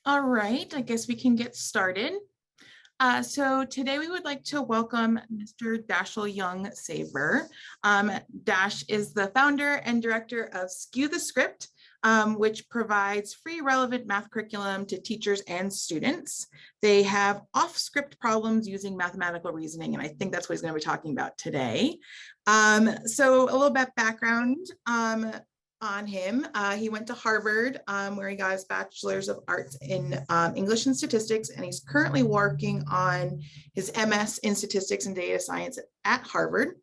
All right, I guess we can get started. So today we would like to welcome Mr. Dashiell Young Saver. Dash is the founder and director of Skew The Script, which provides free relevant math curriculum to teachers and students. They have off-script problems using mathematical reasoning, and I think that's what he's going to be talking about today. So a little bit background on him. He went to Harvard, where he got his bachelor's of arts in English and statistics, and he's currently working on his MS in statistics and data science at Harvard.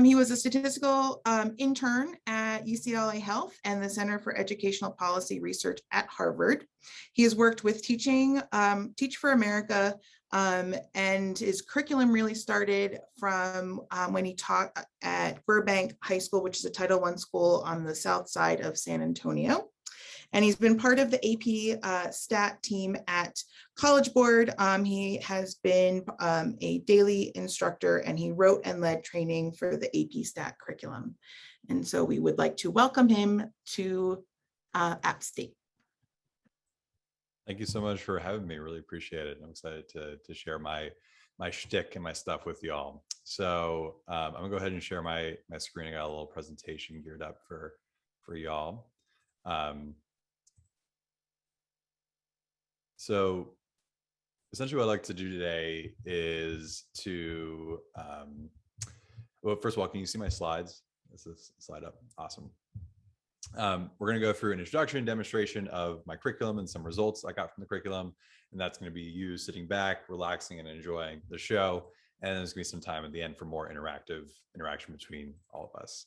He was a statistical intern at UCLA Health and the Center for Educational Policy Research at Harvard. He has worked with Teach for America, and his curriculum really started from when he taught at Burbank High School, which is a Title I school on the south side of San Antonio. And he's been part of the AP stat team at College Board. He has been a daily instructor, and he wrote and led training for the AP stat curriculum. And so we would like to welcome him to App State. Thank you so much for having me. Really appreciate it. I'm excited to share my shtick and my stuff with y'all. So I'm gonna go ahead and share my screen. I got a little presentation geared up for y'all. So essentially what I'd like to do today is to, well, first of all, can you see my slides? Is this slide up? Awesome. We're going to go through an introduction, demonstration of my curriculum and some results I got from the curriculum. And that's going to be you sitting back, relaxing and enjoying the show. And there's going to be some time at the end for more interaction between all of us.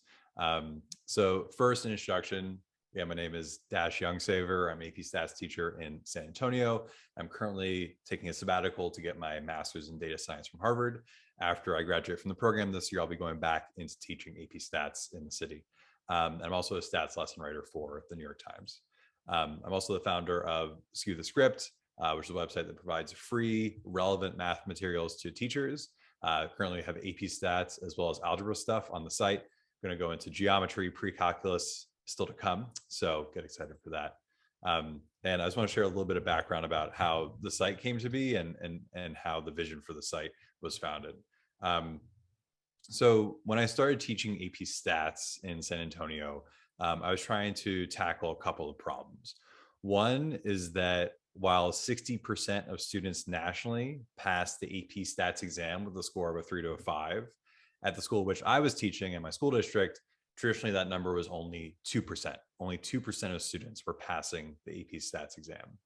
So first, an introduction. Yeah, my name is Dash Youngsaver. I'm AP Stats teacher in San Antonio. I'm currently taking a sabbatical to get my master's in data science from Harvard. After I graduate from the program this year, I'll be going back into teaching AP Stats in the city. I'm also a stats lesson writer for the New York Times. I'm also the founder of Skew The Script, which is a website that provides free, relevant math materials to teachers. Currently have AP Stats as well as algebra stuff on the site. I'm going to go into geometry, pre-calculus, still to come. So get excited for that. And I just want to share a little bit of background about how the site came to be and how the vision for the site was founded. So when I started teaching AP Stats in San Antonio, I was trying to tackle a couple of problems. One is that while 60% of students nationally pass the AP Stats exam with a score of a 3 to a 5, at the school which I was teaching in my school district, traditionally that number was only 2%. Only 2% of students were passing the AP Stats exam.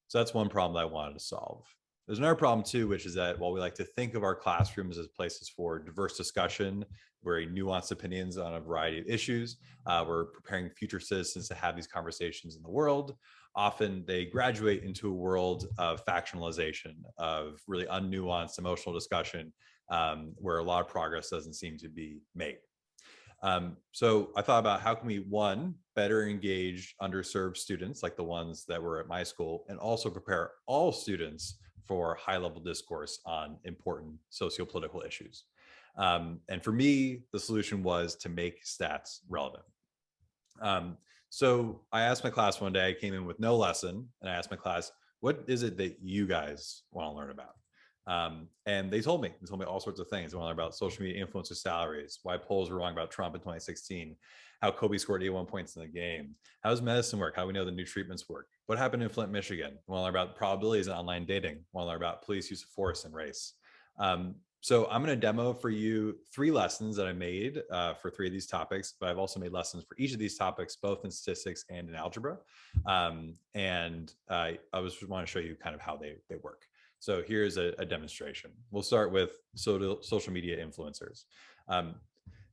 So that's one problem that I wanted to solve. There's another problem too, which is that while we like to think of our classrooms as places for diverse discussion, very nuanced opinions on a variety of issues, we're preparing future citizens to have these conversations in the world. Often they graduate into a world of factionalization, of really unnuanced emotional discussion, where a lot of progress doesn't seem to be made. So I thought about how can we, one, better engage underserved students like the ones that were at my school, and also prepare all students for high-level discourse on important socio-political issues. And for me, the solution was to make stats relevant. So I asked my class one day, I came in with no lesson, and I asked my class, what is it that you guys want to learn about? And they told me all sorts of things. They want to learn about social media influencer salaries, why polls were wrong about Trump in 2016, how Kobe scored 81 points in the game, how does medicine work, how do we know the new treatments work, what happened in Flint, Michigan. We want to learn about probabilities in online dating. We want to learn about police use of force and race. So I'm going to demo for you 3 lessons that I made for 3 of these topics, but I've also made lessons for each of these topics, both in statistics and in algebra. And I just want to show you kind of how they work. So here's a demonstration. We'll start with social media influencers.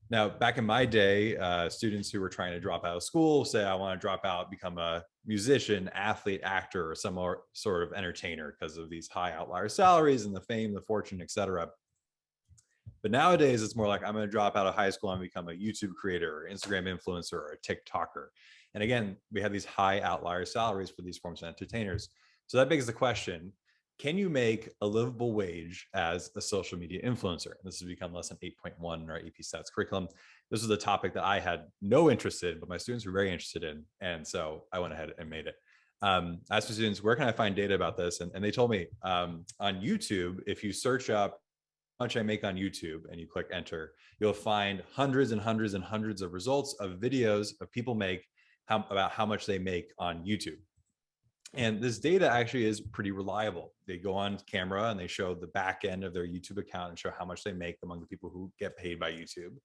Now, back in my day, students who were trying to drop out of school say, I want to drop out, become a musician, athlete, actor, or some sort of entertainer because of these high outlier salaries and the fame, the fortune, et cetera. But nowadays, it's more like I'm going to drop out of high school and become a YouTube creator, or Instagram influencer, or a TikToker. And again, we have these high outlier salaries for these forms of entertainers. So that begs the question, can you make a livable wage as a social media influencer? And this has become lesson 8.1 in our AP Stats curriculum. This was a topic that I had no interest in, but my students were very interested in. And so I went ahead and made it. I asked the students, where can I find data about this? And they told me on YouTube, if you search up how much I make on YouTube and you click enter, you'll find hundreds and hundreds and hundreds of results of videos of people make about how much they make on YouTube. And this data actually is pretty reliable. They go on camera and they show the back end of their YouTube account and show how much they make among the people who get paid by YouTube.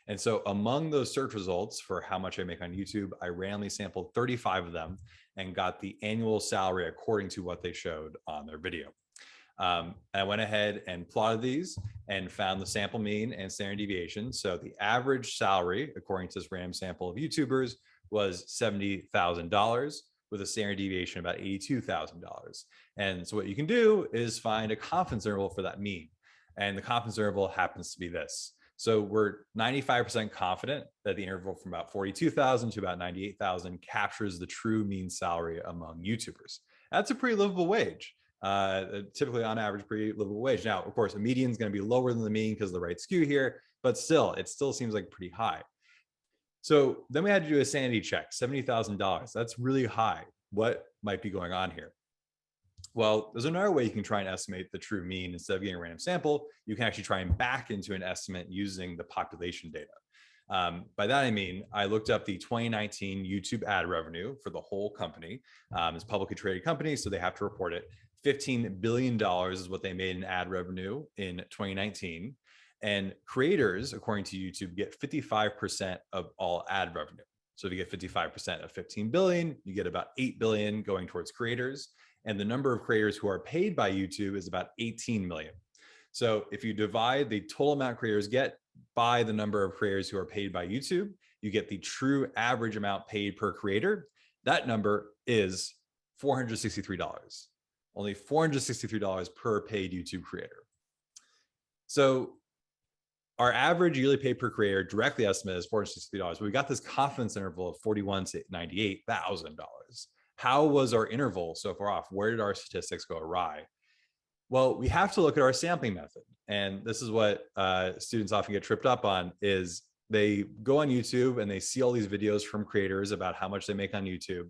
And so among those search results for how much I make on YouTube, I randomly sampled 35 of them and got the annual salary according to what they showed on their video. I went ahead and plotted these and found the sample mean and standard deviation. So the average salary, according to this random sample of YouTubers, was $70,000 with a standard deviation about $82,000. And so what you can do is find a confidence interval for that mean. And the confidence interval happens to be this. So we're 95% confident that the interval from about 42,000 to about 98,000 captures the true mean salary among YouTubers. That's a pretty livable wage. Typically on average, pretty livable wage. Now, of course, a median is going to be lower than the mean because of the right skew here, but still, it still seems like pretty high. So then we had to do a sanity check, $70,000. That's really high. What might be going on here? Well, there's another way you can try and estimate the true mean. Instead of getting a random sample, you can actually try and back into an estimate using the population data. By that, I mean, I looked up the 2019 YouTube ad revenue for the whole company. It's a publicly traded company, so they have to report it. $15 billion is what they made in ad revenue in 2019. And creators, according to YouTube, get 55% of all ad revenue. So if you get 55% of 15 billion, you get about 8 billion going towards creators. And the number of creators who are paid by YouTube is about 18 million. So if you divide the total amount creators get by the number of creators who are paid by YouTube, you get the true average amount paid per creator. That number is $463. Only $463 per paid YouTube creator. So our average yearly pay per creator directly estimated is $463, but we got this confidence interval of $41,000 to $98,000. How was our interval so far off? Where did our statistics go awry? Well, we have to look at our sampling method. And this is what students often get tripped up on is they go on YouTube and they see all these videos from creators about how much they make on YouTube.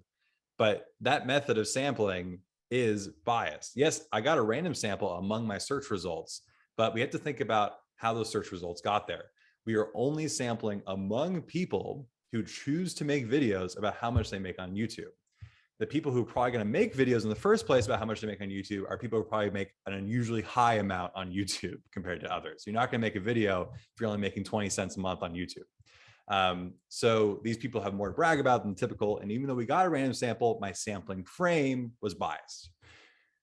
But that method of sampling is biased. Yes, I got a random sample among my search results, but we have to think about how those search results got there. We are only sampling among people who choose to make videos about how much they make on YouTube. The people who are probably going to make videos in the first place about how much they make on YouTube are people who probably make an unusually high amount on YouTube compared to others. You're not going to make a video if you're only making 20 cents a month on YouTube. So these people have more to brag about than typical. And even though we got a random sample, my sampling frame was biased.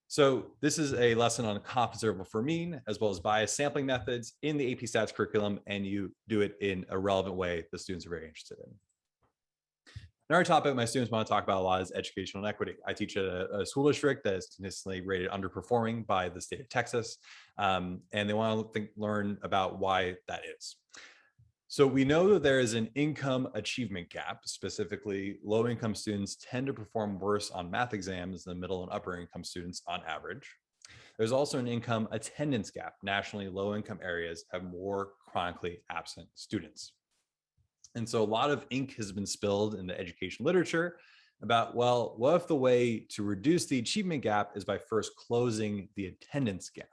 So this is a lesson on confidence interval for mean, as well as biased sampling methods in the AP Stats curriculum, and you do it in a relevant way the students are very interested in. Another topic my students want to talk about a lot is educational inequity. I teach at a school district that is consistently rated underperforming by the state of Texas, and they want to learn about why that is. So we know that there is an income achievement gap. Specifically, low-income students tend to perform worse on math exams than middle and upper income students on average. There's also an income attendance gap. Nationally, low-income areas have more chronically absent students. And so a lot of ink has been spilled in the education literature about, well, what if the way to reduce the achievement gap is by first closing the attendance gap?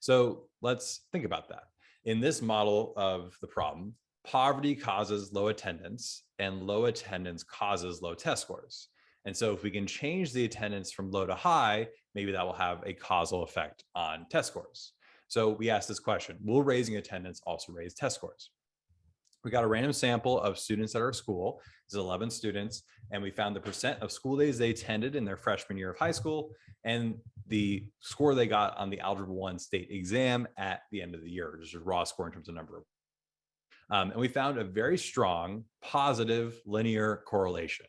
So let's think about that. In this model of the problem, poverty causes low attendance and low attendance causes low test scores. And so if we can change the attendance from low to high, maybe that will have a causal effect on test scores. So we asked this question, will raising attendance also raise test scores? We got a random sample of students at our school. There's 11 students, and we found the percent of school days they attended in their freshman year of high school and the score they got on the Algebra 1 state exam at the end of the year, just a raw score in terms of number. And we found a very strong positive linear correlation.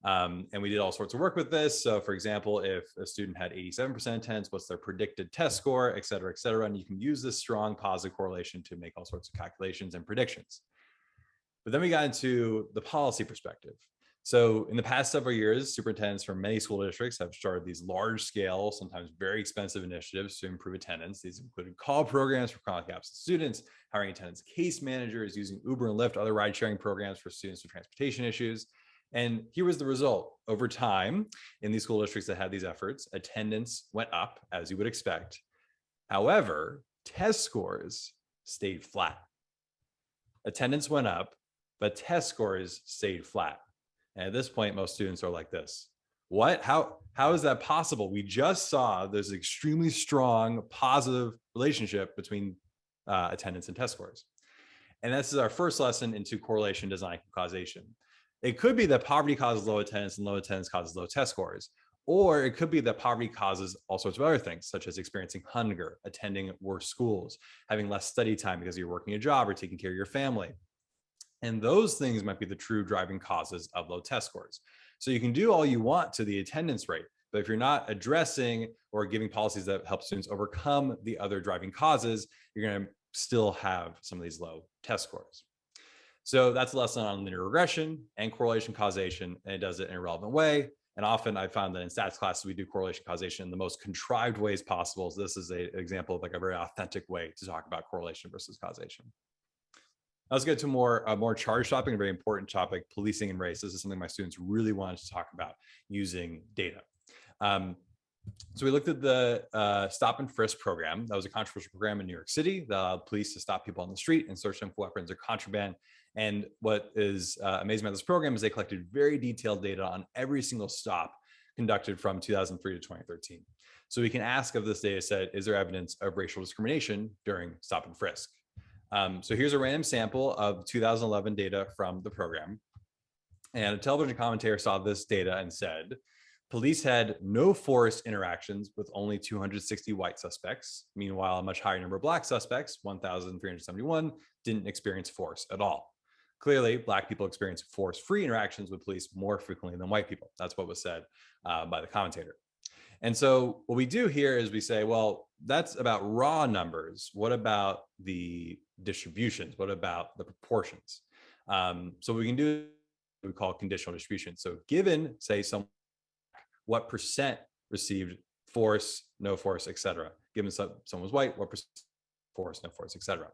And we did all sorts of work with this. So for example, if a student had 87% attendance, what's their predicted test score, et cetera, et cetera. And you can use this strong positive correlation to make all sorts of calculations and predictions. But then we got into the policy perspective. So in the past several years, superintendents from many school districts have started these large scale, sometimes very expensive initiatives to improve attendance. These included call programs for chronically absent students, hiring attendance case managers, using Uber and Lyft, other ride sharing programs for students with transportation issues. And here was the result. over time in these school districts that had these efforts, attendance went up, as you would expect. However, test scores stayed flat. Attendance went up, but test scores stayed flat. And at this point, most students are like this. What? How is that possible? We just saw there's an extremely strong positive relationship between attendance and test scores. And this is our first lesson into correlation, design, and causation. It could be that poverty causes low attendance and low attendance causes low test scores. Or it could be that poverty causes all sorts of other things, such as experiencing hunger, attending worse schools, having less study time because you're working a job or taking care of your family. And those things might be the true driving causes of low test scores. So you can do all you want to the attendance rate, but if you're not addressing or giving policies that help students overcome the other driving causes, you're going to still have some of these low test scores. So that's a lesson on linear regression and correlation causation, and it does it in a relevant way. And often I found that in stats classes, we do correlation causation in the most contrived ways possible. So this is an example of like a very authentic way to talk about correlation versus causation. Let's get to a more charged topic, a very important topic, policing and race. This is something my students really wanted to talk about using data. So we looked at the stop and frisk program. That was a controversial program in New York City that allowed police to stop people on the street and search them for weapons or contraband. And what is amazing about this program is they collected very detailed data on every single stop conducted from 2003 to 2013. So we can ask of this data set, is there evidence of racial discrimination during stop and frisk? So here's a random sample of 2011 data from the program. And a television commentator saw this data and said, police had no force interactions with only 260 white suspects. Meanwhile, a much higher number of black suspects, 1,371, didn't experience force at all. Clearly, black people experience force-free interactions with police more frequently than white people. That's what was said by the commentator. And so what we do here is we say, well, that's about raw numbers. What about the distributions? What about the proportions? So we can do what we call conditional distribution. So given, say, what percent received force, no force, et cetera. Given someone was white, what percent force, no force, et cetera.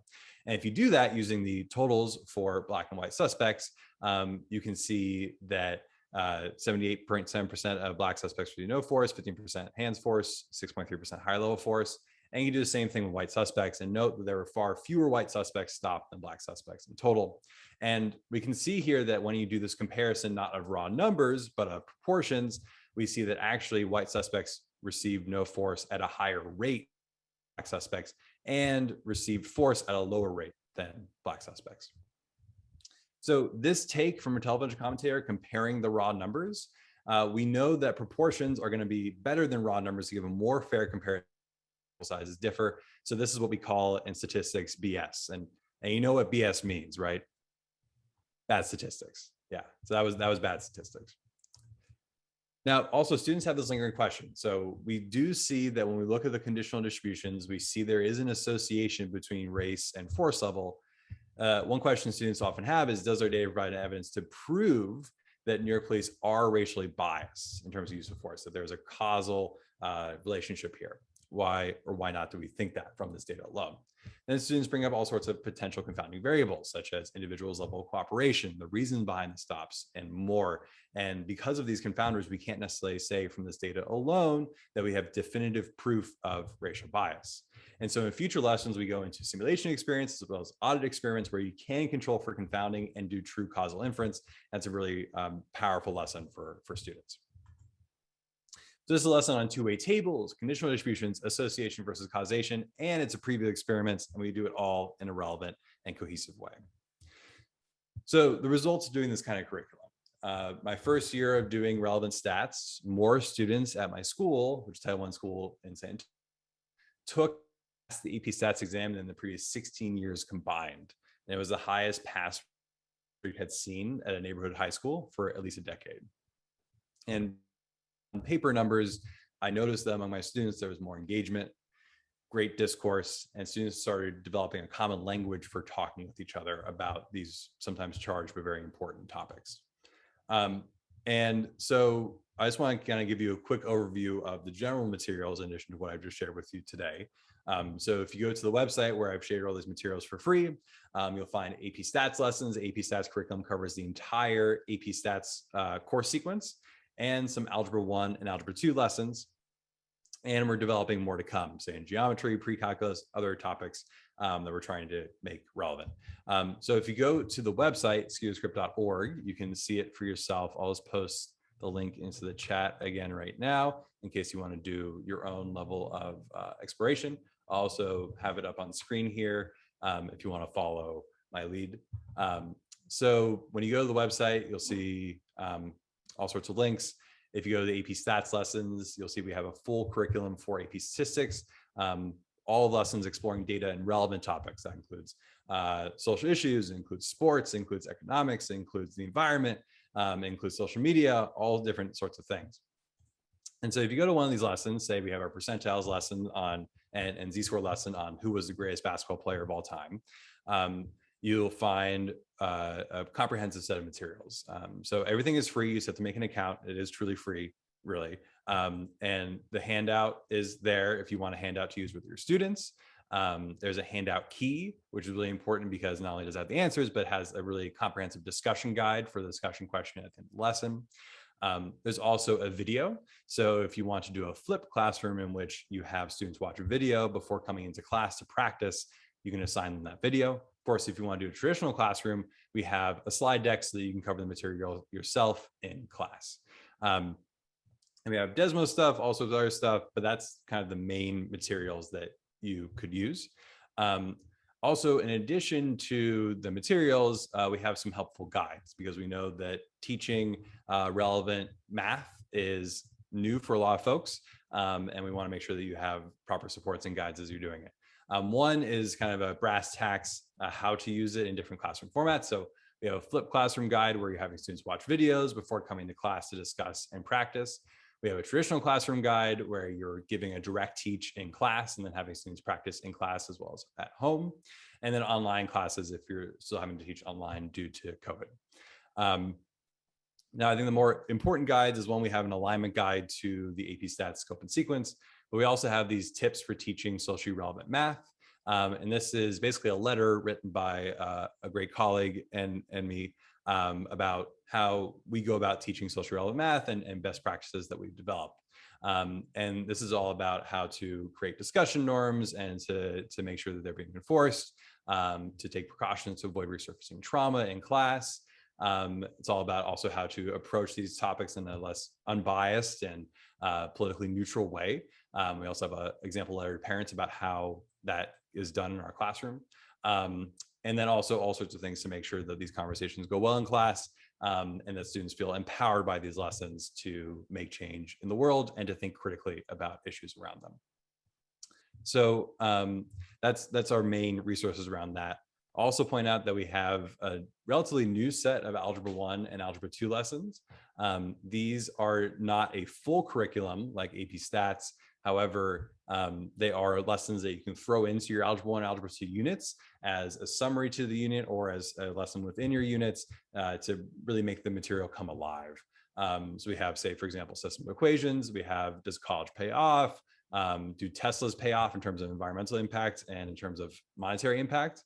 And if you do that using the totals for black and white suspects, you can see that 78.7% of black suspects received no force, 15% hands force, 6.3% higher level force. And you can do the same thing with white suspects, and note that there were far fewer white suspects stopped than black suspects in total. And we can see here that when you do this comparison, not of raw numbers, but of proportions, we see that actually white suspects received no force at a higher rate than black suspects and received force at a lower rate than black suspects. So this take from a television commentator comparing the raw numbers, we know that proportions are going to be better than raw numbers to give a more fair comparison. Sizes differ. So this is what we call in statistics BS. And you know what BS means, right? Bad statistics. Yeah. So that was bad statistics. Now, also students have this lingering question. So we do see that when we look at the conditional distributions, we see there is an association between race and force level. One question students often have is, does our data provide evidence to prove that New York police are racially biased in terms of use of force, that there's a causal relationship here? Why or why not do we think that from this data alone? Then students bring up all sorts of potential confounding variables, such as individuals' level of cooperation, the reason behind the stops, and more. And because of these confounders, we can't necessarily say from this data alone that we have definitive proof of racial bias. And so in future lessons, we go into simulation experiments as well as audit experiments where you can control for confounding and do true causal inference. That's a really powerful lesson for students. So this is a lesson on two-way tables, conditional distributions, association versus causation, and it's a preview of experiments, and we do it all in a relevant and cohesive way. So the results of doing this kind of curriculum. My first year of doing relevant stats, more students at my school, which is Title I school in San Antonio, took the AP stats exam than the previous 16 years combined. And it was the highest pass we had seen at a neighborhood high school for at least a decade. And on paper numbers, I noticed that among my students, there was more engagement, great discourse, and students started developing a common language for talking with each other about these sometimes charged but very important topics. And so I just want to kind of give you a quick overview of the general materials in addition to what I've just shared with you today. So if you go to the website where I've shared all these materials for free, you'll find AP Stats lessons. AP Stats curriculum covers the entire AP Stats course sequence. and some Algebra 1 and Algebra 2 lessons. And we're developing more to come, say in geometry, pre-calculus, other topics that we're trying to make relevant. So if you go to the website, skewthescript.org, you can see it for yourself. I'll just post the link into the chat again right now, in case you want to do your own level of exploration. I'll also have it up on screen here if you want to follow my lead. So when you go to the website, you'll see all sorts of links. If you go to the AP Stats lessons, you'll see we have a full curriculum for AP Statistics, all lessons exploring data and relevant topics. That includes social issues, includes sports, includes economics, includes the environment, includes social media, all different sorts of things. And so if you go to one of these lessons, say we have our percentiles lesson on and Z-score lesson on who was the greatest basketball player of all time, you'll find a comprehensive set of materials. So everything is free. You just have to make an account. It is truly free, really. And the handout is there if you want a handout to use with your students. There's a handout key, which is really important because not only does it have the answers, but has a really comprehensive discussion guide for the discussion question at the end of the lesson. There's also a video. So if you want to do a flipped classroom in which you have students watch a video before coming into class to practice, you can assign them that video. Of course, if you want to do a traditional classroom, we have a slide deck so that you can cover the material yourself in class. And we have Desmo stuff, all sorts of other stuff, but that's kind of the main materials that you could use. Also, in addition to the materials, we have some helpful guides because we know that teaching relevant math is new for a lot of folks, and we want to make sure that you have proper supports and guides as you're doing it. One is kind of a brass tacks, how to use it in different classroom formats. So we have a flipped classroom guide where you're having students watch videos before coming to class to discuss and practice. We have a traditional classroom guide where you're giving a direct teach in class and then having students practice in class as well as at home. And then online classes if you're still having to teach online due to COVID. Now, I think the more important guides is one we have an alignment guide to the AP Stats scope and sequence, but we also have these tips for teaching socially relevant math. And this is basically a letter written by a great colleague and me about how we go about teaching socially relevant math and best practices that we've developed. And this is all about how to create discussion norms and to make sure that they're being enforced, to take precautions to avoid resurfacing trauma in class. It's all about also how to approach these topics in a less unbiased and politically neutral way. We also have an example letter to parents about how that is done in our classroom. And then also all sorts of things to make sure that these conversations go well in class and that students feel empowered by these lessons to make change in the world and to think critically about issues around them. So that's our main resources around that. I'll also point out that we have a relatively new set of Algebra 1 and Algebra 2 lessons. These are not a full curriculum like AP Stats. However, they are lessons that you can throw into your Algebra 1 and Algebra 2 units as a summary to the unit or as a lesson within your units to really make the material come alive. So we have, say, for example, system of equations. We have, does college pay off? Do Teslas pay off in terms of environmental impact and in terms of monetary impact?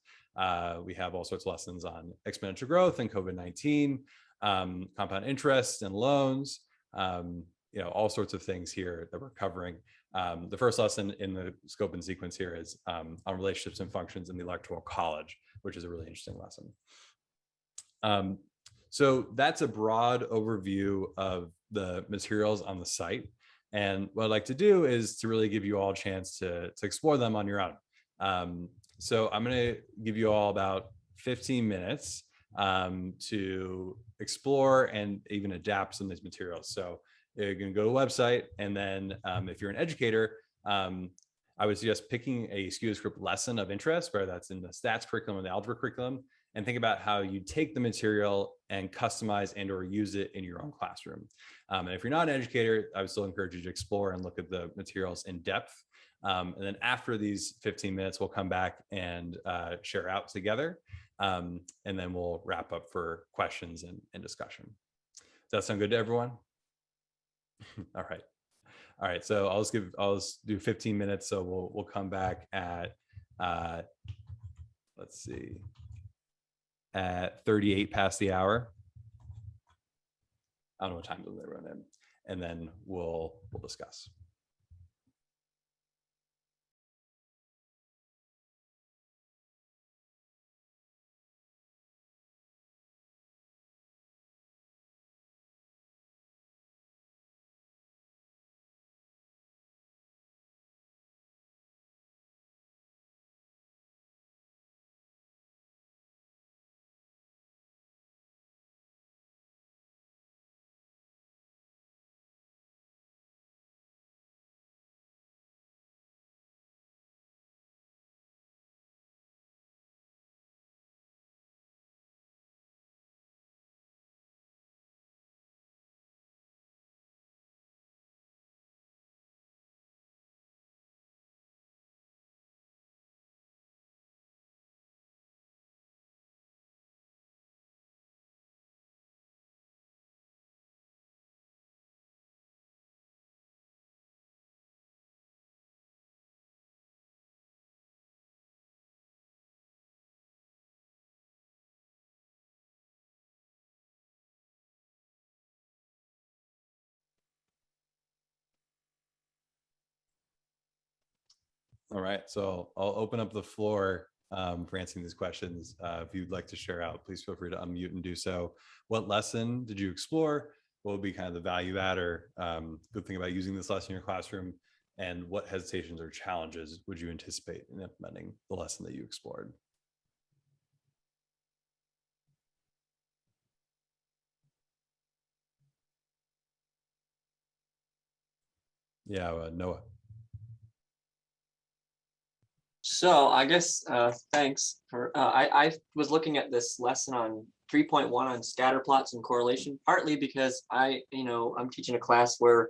We have all sorts of lessons on exponential growth and COVID-19, compound interest and loans, all sorts of things here that we're covering. The first lesson in the scope and sequence here is on relationships and functions in the Electoral College, which is a really interesting lesson. So that's a broad overview of the materials on the site. And what I'd like to do is to really give you all a chance to explore them on your own. So I'm going to give you all about 15 minutes to explore and even adapt some of these materials. So you're going to go to the website, and then if you're an educator, I would suggest picking a Skew The Script lesson of interest, whether that's in the stats curriculum or the algebra curriculum, and think about how you take the material and customize and or use it in your own classroom. And if you're not an educator, I would still encourage you to explore and look at the materials in depth. And then after these 15 minutes, we'll come back and share out together. And then we'll wrap up for questions and discussion. Does that sound good to everyone? All right. So I'll just do 15 minutes. So we'll come back at, let's see, at 38 past the hour. I don't know what time zone they run in, and then we'll discuss. All right, so I'll open up the floor for answering these questions. If you'd like to share out, please feel free to unmute and do so. What lesson did you explore? What would be kind of the value add or good thing about using this lesson in your classroom? And what hesitations or challenges would you anticipate in implementing the lesson that you explored? Yeah, Noah. So I guess thanks for I was looking at this lesson on 3.1 on scatter plots and correlation, partly because I'm teaching a class where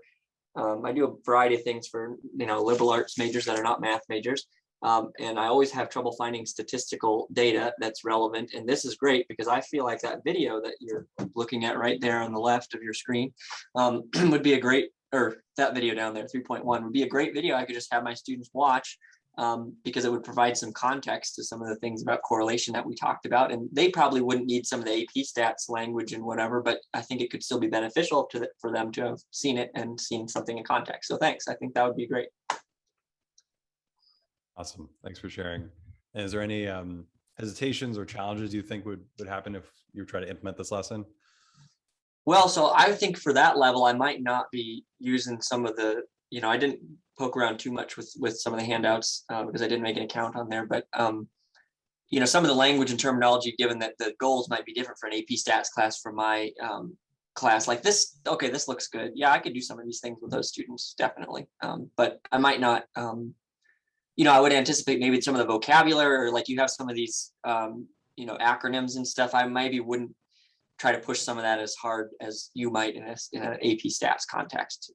I do a variety of things for liberal arts majors that are not math majors, and I always have trouble finding statistical data that's relevant. And this is great because I feel like that video that you're looking at right there on the left of your screen would be a great, or that video down there, 3.1 would be a great video I could just have my students watch. Because it would provide some context to some of the things about correlation that we talked about. And they probably wouldn't need some of the AP stats language and whatever, but I think it could still be beneficial for them to have seen it and seen something in context. So thanks, I think that would be great. Awesome, thanks for sharing. And is there any hesitations or challenges you think would happen if you try to implement this lesson? Well, so I think for that level, I might not be using some of the, I didn't poke around too much with some of the handouts because I didn't make an account on there, but some of the language and terminology, given that the goals might be different for an AP stats class from my class, like this, okay, this looks good. Yeah, I could do some of these things with those students, definitely. But I might not, I would anticipate maybe some of the vocabulary, or like you have some of these, acronyms and stuff. I maybe wouldn't try to push some of that as hard as you might in an AP stats context.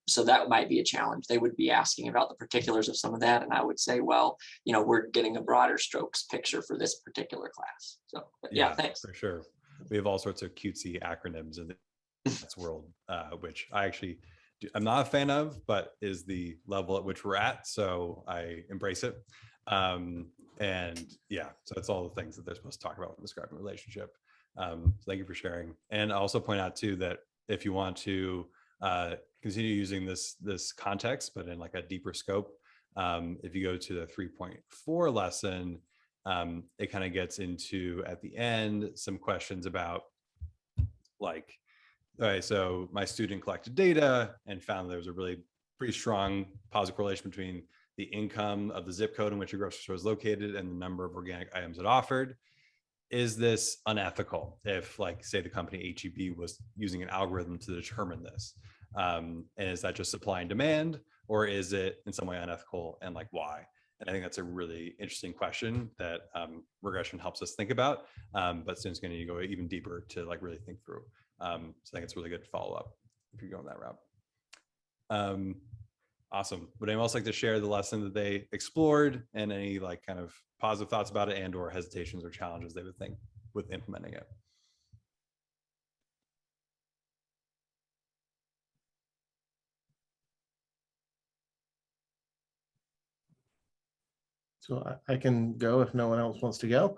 So that might be a challenge. They would be asking about the particulars of some of that. And I would say, well, we're getting a broader strokes picture for this particular class. So yeah, thanks. For sure. We have all sorts of cutesy acronyms in this world, which I'm not a fan of, but is the level at which we're at. So I embrace it. And yeah, so it's all the things that they're supposed to talk about when describing a relationship. So thank you for sharing. And I'll also point out too that if you want to continue using this context, but in like a deeper scope, if you go to the 3.4 lesson, it kind of gets into at the end some questions about like, all right, so my student collected data and found there was a really pretty strong positive correlation between the income of the zip code in which a grocery store is located and the number of organic items it offered. Is this unethical if, like, say the company HEB was using an algorithm to determine this? And is that just supply and demand, or is it in some way unethical, and like why? And I think that's a really interesting question that regression helps us think about, but students going to go even deeper to like really think through. So I think it's really good to follow up if you're going that route. Awesome. Would anyone else like to share the lesson that they explored and any like kind of positive thoughts about it and or hesitations or challenges they would think with implementing it? So I can go if no one else wants to go.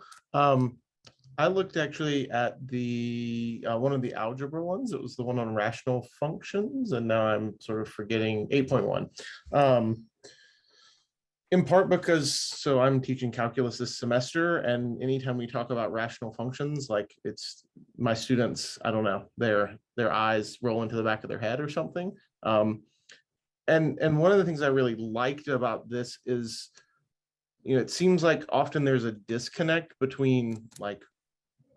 I looked actually at the one of the algebra ones. It was the one on rational functions, and now I'm sort of forgetting 8.1. In part because, so I'm teaching calculus this semester, and anytime we talk about rational functions, like it's my students, I don't know, their eyes roll into the back of their head or something. And one of the things I really liked about this is, you know, it seems like often there's a disconnect between like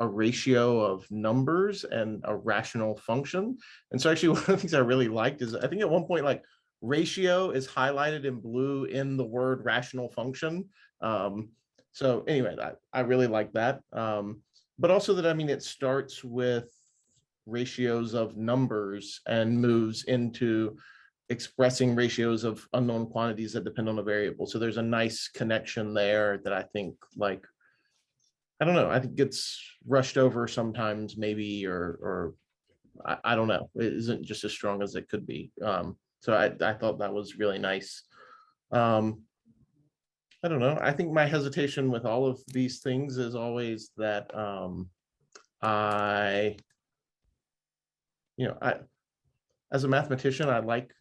a ratio of numbers and a rational function. And so actually one of the things I really liked is I think at one point like ratio is highlighted in blue in the word rational function. So anyway, I really like that. But also that, I mean, it starts with ratios of numbers and moves into expressing ratios of unknown quantities that depend on a variable. So there's a nice connection there that I think, like, I don't know, I think gets rushed over sometimes maybe, or I don't know, it isn't just as strong as it could be. So I thought that was really nice. I don't know, I think my hesitation with all of these things is always that I, you know, as a mathematician, I like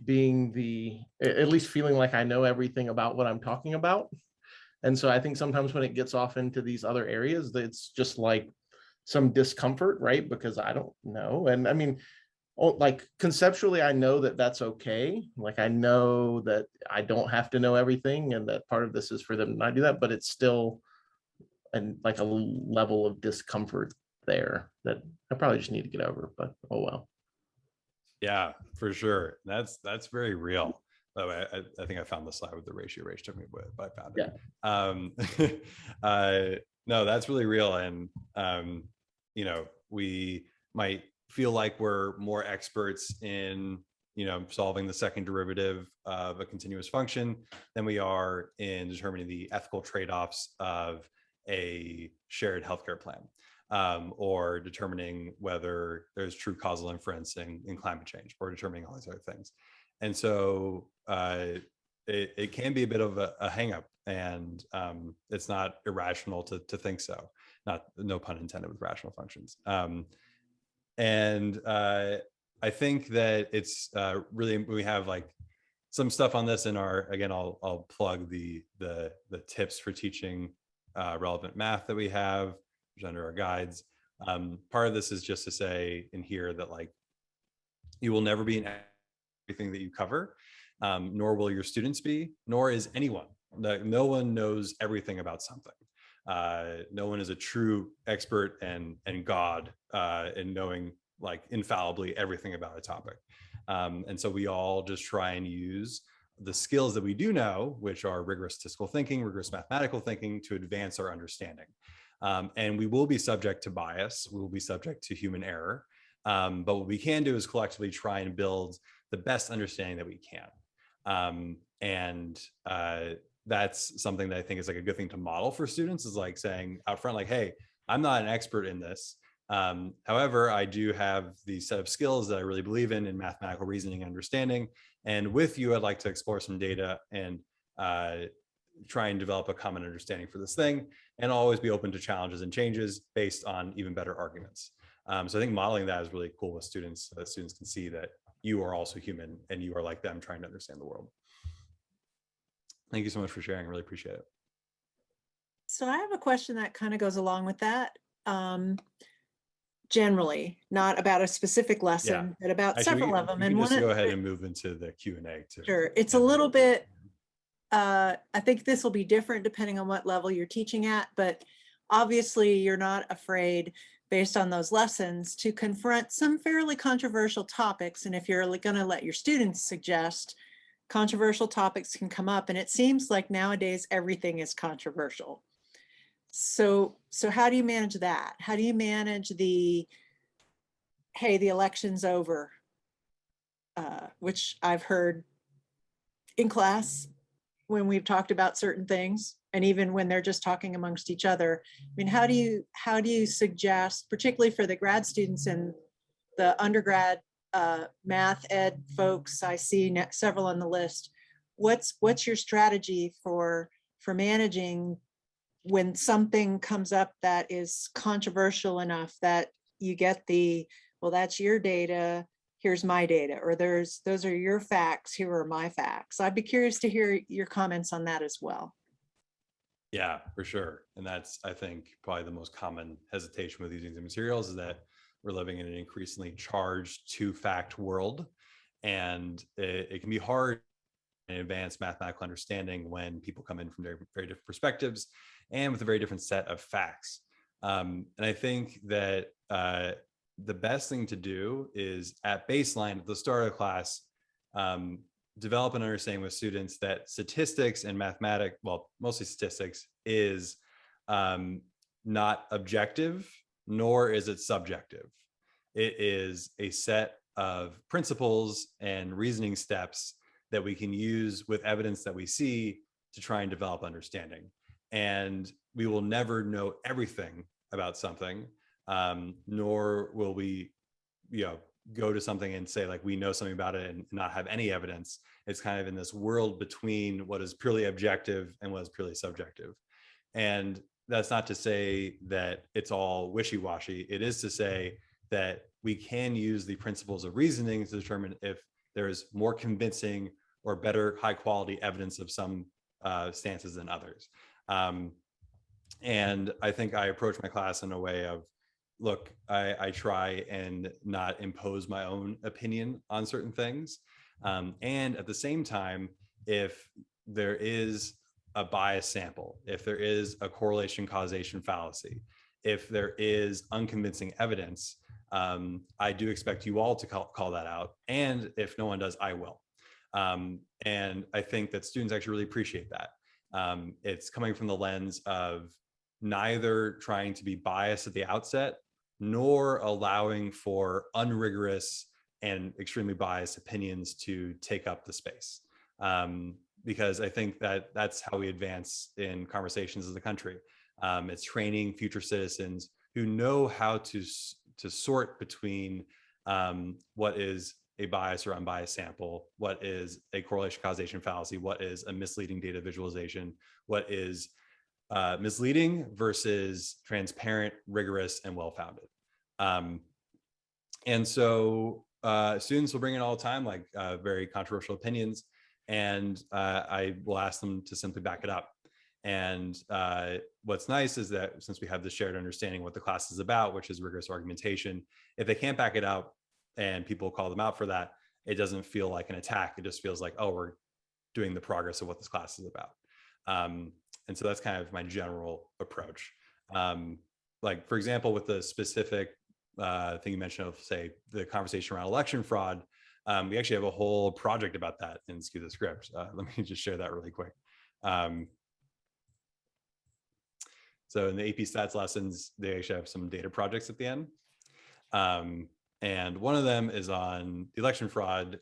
being at least feeling like I know everything about what I'm talking about. And so I think sometimes when it gets off into these other areas, it's just like some discomfort, right? Because I don't know. And I mean, like conceptually, I know that that's okay. Like I know that I don't have to know everything, and that part of this is for them to not do that, but it's still like a level of discomfort there that I probably just need to get over, but oh well. Yeah, for sure. That's very real. By the way, I think I found the slide with the ratio. Took me, but I found it. Yeah. No, that's really real. And, you know, we might feel like we're more experts in, you know, solving the second derivative of a continuous function than we are in determining the ethical trade-offs of a shared healthcare plan. Or determining whether there's true causal inference in climate change, or determining all these other things. And so it can be a bit of a hang up, and it's not irrational to think so. No pun intended with rational functions. And I think that it's really, we have like some stuff on this in our, again, I'll plug the tips for teaching relevant math that we have under our guides. Part of this is just to say in here that like you will never be in everything that you cover, nor will your students be, nor is anyone. No one knows everything about something. No one is a true expert and God in knowing like infallibly everything about a topic. And so we all just try and use the skills that we do know, which are rigorous statistical thinking, rigorous mathematical thinking, to advance our understanding. And we will be subject to bias. We will be subject to human error. But what we can do is collectively try and build the best understanding that we can. And that's something that I think is like a good thing to model for students, is like saying out front, like, hey, I'm not an expert in this. However, I do have the set of skills that I really believe in mathematical reasoning and understanding. And with you, I'd like to explore some data and try and develop a common understanding for this thing, and always be open to challenges and changes based on even better arguments. So I think modeling that is really cool with students, so that students can see that you are also human and you are like them trying to understand the world. Thank you so much for sharing. I really appreciate it. So I have a question that kind of goes along with that. Generally, not about a specific lesson, but about several of them. And just go ahead and move into the Q&A too. Sure. It's a little bit, I think this will be different depending on what level you're teaching at, but obviously you're not afraid, based on those lessons, to confront some fairly controversial topics. And if you're going to let your students suggest, controversial topics can come up. And it seems like nowadays everything is controversial. So how do you manage that? How do you manage the, hey, the election's over, which I've heard in class when we've talked about certain things, and even when they're just talking amongst each other. I mean, how do you suggest, particularly for the grad students and the undergrad math ed folks, I see several on the list, what's your strategy for managing when something comes up that is controversial enough that you get the, well, that's your data, here's my data, or those are your facts, here are my facts. I'd be curious to hear your comments on that as well. Yeah, for sure. And that's, I think, probably the most common hesitation with using the materials is that we're living in an increasingly charged two-fact world. And it can be hard in advanced mathematical understanding when people come in from very, very different perspectives and with a very different set of facts. And I think that the best thing to do is at baseline, at the start of the class, develop an understanding with students that statistics and mathematics, well, mostly statistics, is not objective, nor is it subjective. It is a set of principles and reasoning steps that we can use with evidence that we see to try and develop understanding. And we will never know everything about something, nor will we, go to something and say like we know something about it and not have any evidence. It's kind of in this world between what is purely objective and what is purely subjective. And that's not to say that it's all wishy-washy. It is to say that we can use the principles of reasoning to determine if there is more convincing or better high quality evidence of some stances than others. And I think I approach my class in a way of, look, I try and not impose my own opinion on certain things. And at the same time, if there is a bias sample, if there is a correlation causation fallacy, if there is unconvincing evidence, I do expect you all to call that out. And if no one does, I will. And I think that students actually really appreciate that. It's coming from the lens of neither trying to be biased at the outset, nor allowing for unrigorous and extremely biased opinions to take up the space. Because I think that that's how we advance in conversations as a country. It's training future citizens who know how to sort between what is a bias or unbiased sample, what is a correlation causation fallacy, what is a misleading data visualization, what is misleading versus transparent, rigorous, and well-founded. And so students will bring in all the time, like very controversial opinions, and I will ask them to simply back it up. And what's nice is that since we have this shared understanding what the class is about, which is rigorous argumentation, if they can't back it up and people call them out for that, it doesn't feel like an attack. It just feels like, oh, we're doing the progress of what this class is about. And so that's kind of my general approach. Like, for example, with the specific thing you mentioned of, say, the conversation around election fraud, we actually have a whole project about that in Skew the Script. Let me just share that really quick. So in the AP Stats lessons, they actually have some data projects at the end. And one of them is on the election fraud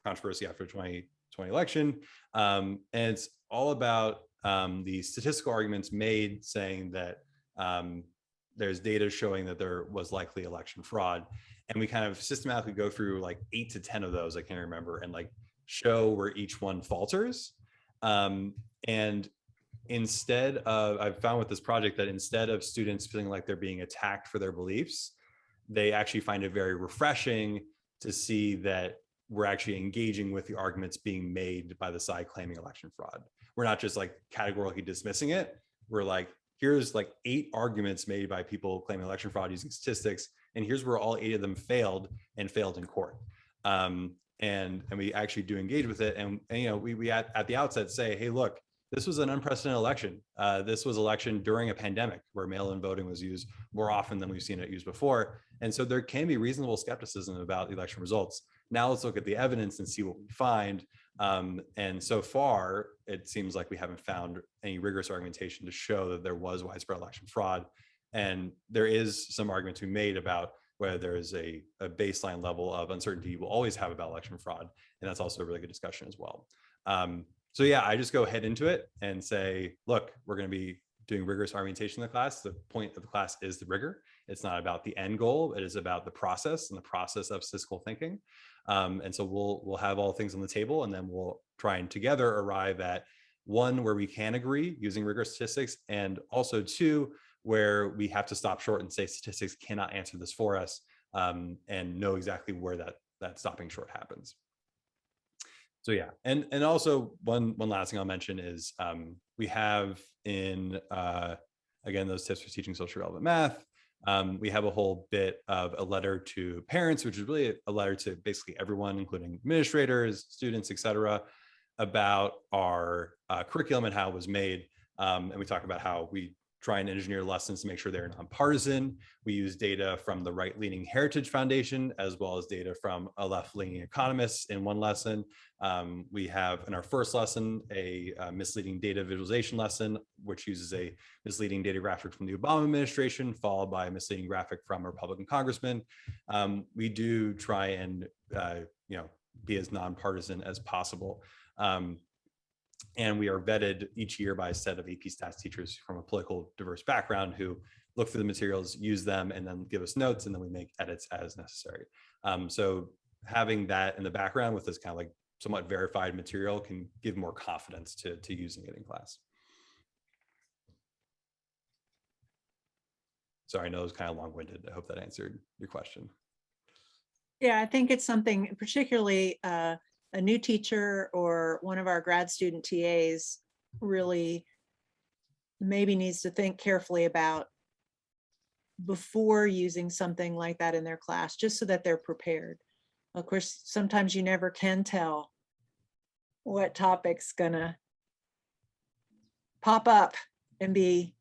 controversy after 2020 election. And it's all about the statistical arguments made saying that there's data showing that there was likely election fraud. And we kind of systematically go through like 8 to 10 of those, I can't remember, and like show where each one falters. And instead of, I've found with this project that instead of students feeling like they're being attacked for their beliefs, they actually find it very refreshing to see that we're actually engaging with the arguments being made by the side claiming election fraud. We're not just like categorically dismissing it. We're like, here's like 8 arguments made by people claiming election fraud using statistics, and here's where all 8 of them failed and failed in court. And we actually do engage with it. And you know, we at the outset say, hey, look, this was an unprecedented election. This was election during a pandemic where mail-in voting was used more often than we've seen it used before. And so there can be reasonable skepticism about the election results. Now let's look at the evidence and see what we find. And so far, it seems like we haven't found any rigorous argumentation to show that there was widespread election fraud. And there is some argument to be made about whether there is a baseline level of uncertainty you will always have about election fraud. And that's also a really good discussion as well. So yeah, I just go head into it and say, look, we're going to be doing rigorous argumentation in the class. The point of the class is the rigor. It's not about the end goal. It is about the process and the process of statistical thinking. And so we'll have all things on the table, and then we'll try and together arrive at one, where we can agree using rigorous statistics, and also two, where we have to stop short and say statistics cannot answer this for us, and know exactly where that stopping short happens. So yeah, and also one last thing I'll mention is we have in again those tips for teaching socially relevant math. We have a whole bit of a letter to parents, which is really a letter to basically everyone, including administrators, students, etc., about our curriculum and how it was made. And we talk about how we try and engineer lessons to make sure they're nonpartisan. We use data from the right-leaning Heritage Foundation, as well as data from a left-leaning economist in one lesson. We have in our first lesson, a misleading data visualization lesson, which uses a misleading data graphic from the Obama administration, followed by a misleading graphic from a Republican congressman. We do try and be as nonpartisan as possible. And we are vetted each year by a set of AP stats teachers from a political diverse background who look through the materials, use them, and then give us notes, and then we make edits as necessary. So having that in the background with this kind of like somewhat verified material can give more confidence to using it in class. Sorry, I know it was kind of long-winded. I hope that answered your question. Yeah, I think it's something particularly a new teacher or one of our grad student TAs really maybe needs to think carefully about before using something like that in their class, just so that they're prepared. Of course, sometimes you never can tell what topic's gonna pop up and be,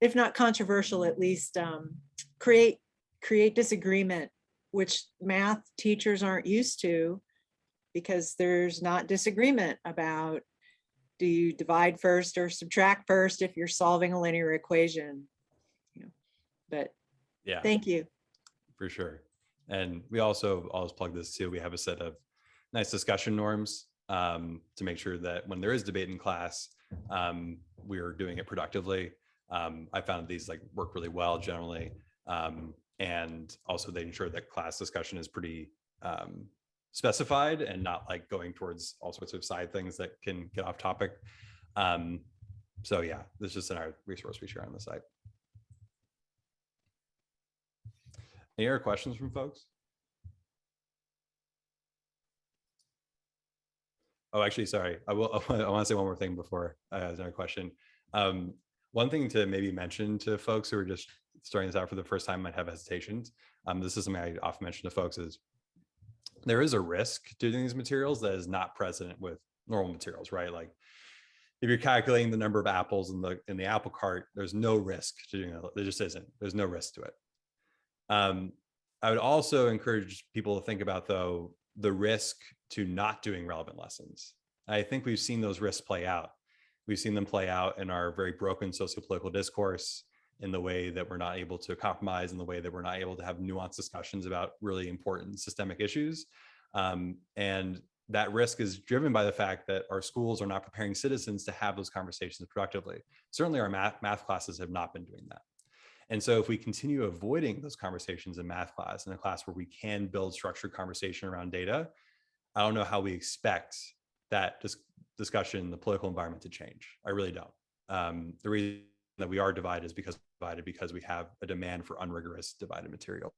if not controversial, at least create disagreement, which math teachers aren't used to, because there's not disagreement about, do you divide first or subtract first if you're solving a linear equation? But yeah, thank you. For sure. And we also always plug this too. We have a set of nice discussion norms to make sure that when there is debate in class, we're doing it productively. I found these like work really well generally. And also they ensure that class discussion is pretty specified and not like going towards all sorts of side things that can get off topic. So yeah, this is just in our resource we share on the site. Any other questions from folks? Oh, actually, sorry. I want to say one more thing before I have another question. One thing to maybe mention to folks who are just starting this out for the first time, might have hesitations. This is something I often mention to folks, is there is a risk to doing these materials that is not present with normal materials, right? Like if you're calculating the number of apples in the apple cart, there's no risk to doing it. There just isn't. There's no risk to it. I would also encourage people to think about, though, the risk to not doing relevant lessons. I think we've seen those risks play out. We've seen them play out in our very broken sociopolitical discourse, in the way that we're not able to compromise, in the way that we're not able to have nuanced discussions about really important systemic issues. And that risk is driven by the fact that our schools are not preparing citizens to have those conversations productively. Certainly our math classes have not been doing that. And so if we continue avoiding those conversations in math class, in a class where we can build structured conversation around data, I don't know how we expect that discussion in the political environment to change. I really don't. The reason that we are divided is because we have a demand for unrigorous divided material,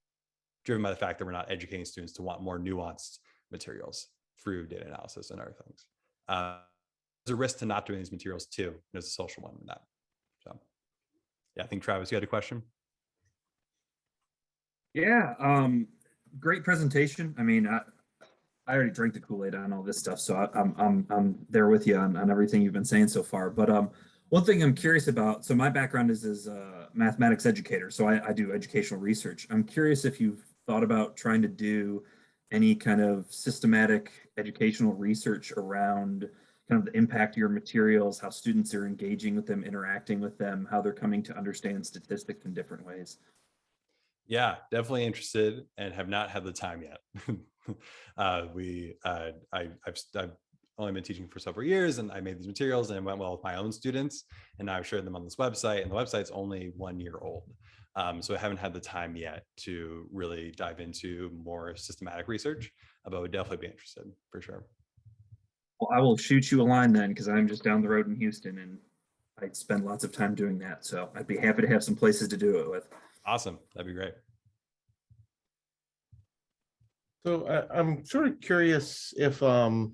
driven by the fact that we're not educating students to want more nuanced materials through data analysis and other things. There's a risk to not doing these materials too. There's a social one in that. So yeah, I think Travis, you had a question? Yeah, great presentation. I mean, I already drank the Kool-Aid on all this stuff, so I'm there with you on everything you've been saying so far. But one thing I'm curious about, so my background is as a mathematics educator, so I do educational research. I'm curious if you've thought about trying to do any kind of systematic educational research around kind of the impact of your materials, how students are engaging with them, interacting with them, how they're coming to understand statistics in different ways. Yeah, definitely interested and have not had the time yet. I've only been teaching for several years, and I made these materials and it went well with my own students, and now I've shared them on this website, and the website's only 1 year old. So I haven't had the time yet to really dive into more systematic research, but I would definitely be interested for sure. Well, I will shoot you a line then, because I'm just down the road in Houston and I spend lots of time doing that. So I'd be happy to have some places to do it with. Awesome. That'd be great. So I'm sort of curious if, so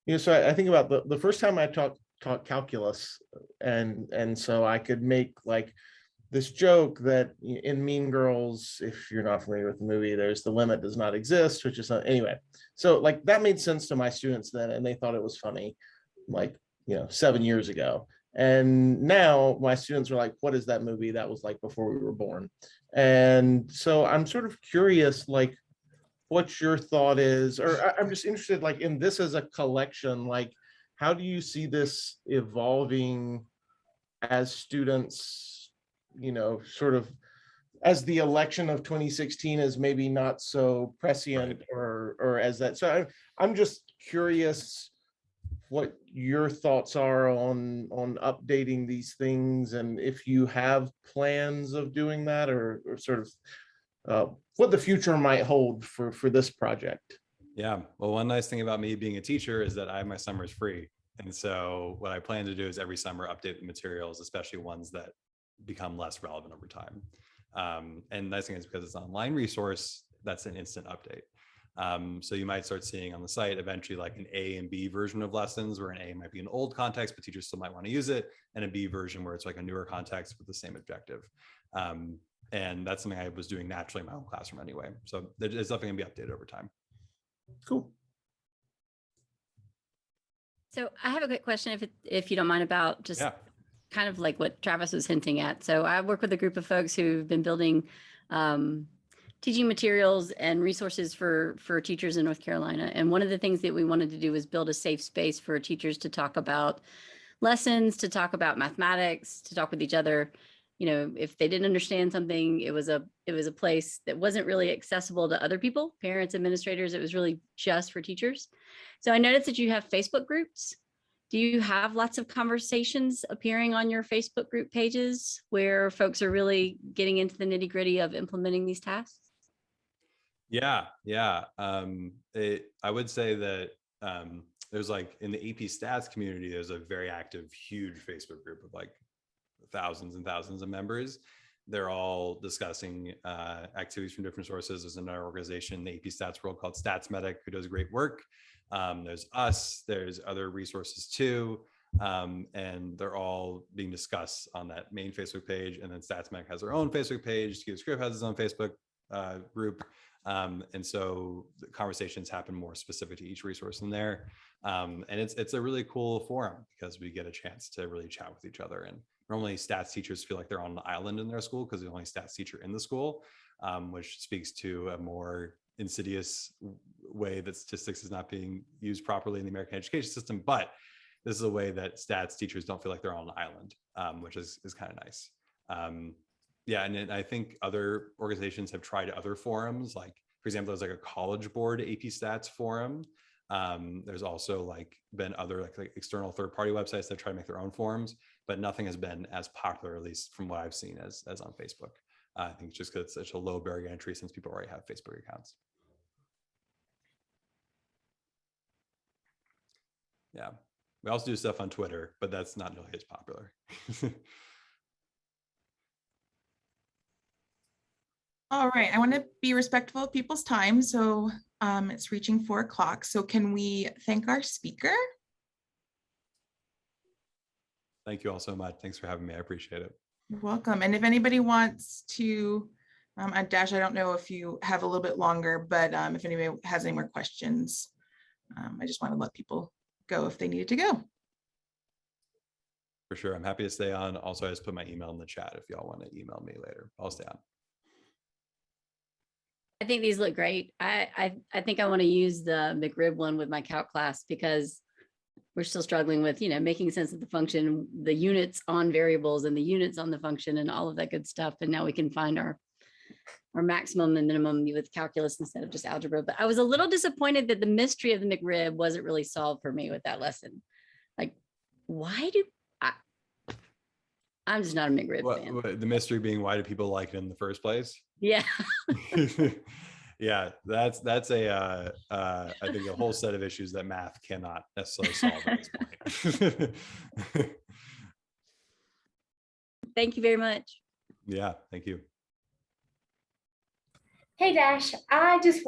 I think about the first time I taught calculus, and so I could make like this joke that in Mean Girls, if you're not familiar with the movie, there's the limit does not exist, which is not, anyway. So like that made sense to my students then, and they thought it was funny, like, 7 years ago. And now my students are like, what is that movie? That was like before we were born. And so I'm sort of curious, like, what your thought is, or I'm just interested, like, in this as a collection, like, how do you see this evolving as students, sort of as the election of 2016 is maybe not so prescient, Right. or as that. So I'm just curious what your thoughts are on updating these things, and if you have plans of doing that, or sort of what the future might hold for this project. Yeah. Well, one nice thing about me being a teacher is that I have my summers free. And so what I plan to do is every summer update the materials, especially ones that become less relevant over time. And the nice thing is because it's an online resource, that's an instant update. So you might start seeing on the site eventually like an A and B version of lessons, where an A might be an old context, but teachers still might want to use it, and a B version where it's like a newer context with the same objective. And that's something I was doing naturally in my own classroom anyway. So it's definitely gonna be updated over time. Cool. So I have a quick question, if you don't mind, about just kind of like what Travis was hinting at. So I work with a group of folks who've been building teaching materials and resources for teachers in North Carolina. And one of the things that we wanted to do was build a safe space for teachers to talk about lessons, to talk about mathematics, to talk with each other. If they didn't understand something, it was a place that wasn't really accessible to other people, parents, administrators. It was really just for teachers. So I noticed that you have Facebook groups. Do you have lots of conversations appearing on your Facebook group pages where folks are really getting into the nitty gritty of implementing these tasks? Yeah. I would say that there's like in the AP stats community, there's a very active, huge Facebook group of like thousands and thousands of members. They're all discussing activities from different sources. There's another organization in the AP stats world called StatsMedic who does great work. There's us, there's other resources too. And they're all being discussed on that main Facebook page. And then StatsMedic has their own Facebook page. Skew The Script has its own Facebook group. And so the conversations happen more specific to each resource in there. And it's a really cool forum because we get a chance to really chat with each other. And normally stats teachers feel like they're on an island in their school because they're the only stats teacher in the school, which speaks to a more insidious way that statistics is not being used properly in the American education system. But this is a way that stats teachers don't feel like they're on an island, which is kind of nice. Yeah, and I think other organizations have tried other forums. Like, for example, there's like a College Board AP Stats forum. There's also like been other like external third-party websites that try to make their own forums, but nothing has been as popular, at least from what I've seen, as on Facebook. I think it's just because it's such a low barrier to entry since people already have Facebook accounts. Yeah, we also do stuff on Twitter, but that's not nearly as popular. All right, I want to be respectful of people's time, so it's reaching 4 o'clock. So can we thank our speaker? Thank you all so much. Thanks for having me. I appreciate it. You're welcome. And if anybody wants to, Dash, I don't know if you have a little bit longer, but if anybody has any more questions, I just want to let people go if they needed to go. For sure. I'm happy to stay on. Also, I just put my email in the chat if y'all want to email me later. I'll stay on. I think these look great. I think I want to use the McRib one with my calc class because we're still struggling with, making sense of the function, the units on variables and the units on the function and all of that good stuff. And now we can find our maximum and minimum with calculus instead of just algebra. But I was a little disappointed that the mystery of the McRib wasn't really solved for me with that lesson. Like, why do I'm just not a McRib fan. The mystery being, why do people like it in the first place? Yeah. Yeah, that's a I think a whole set of issues that math cannot necessarily solve at this point. Thank you very much. Yeah, thank you. Hey Dash, I just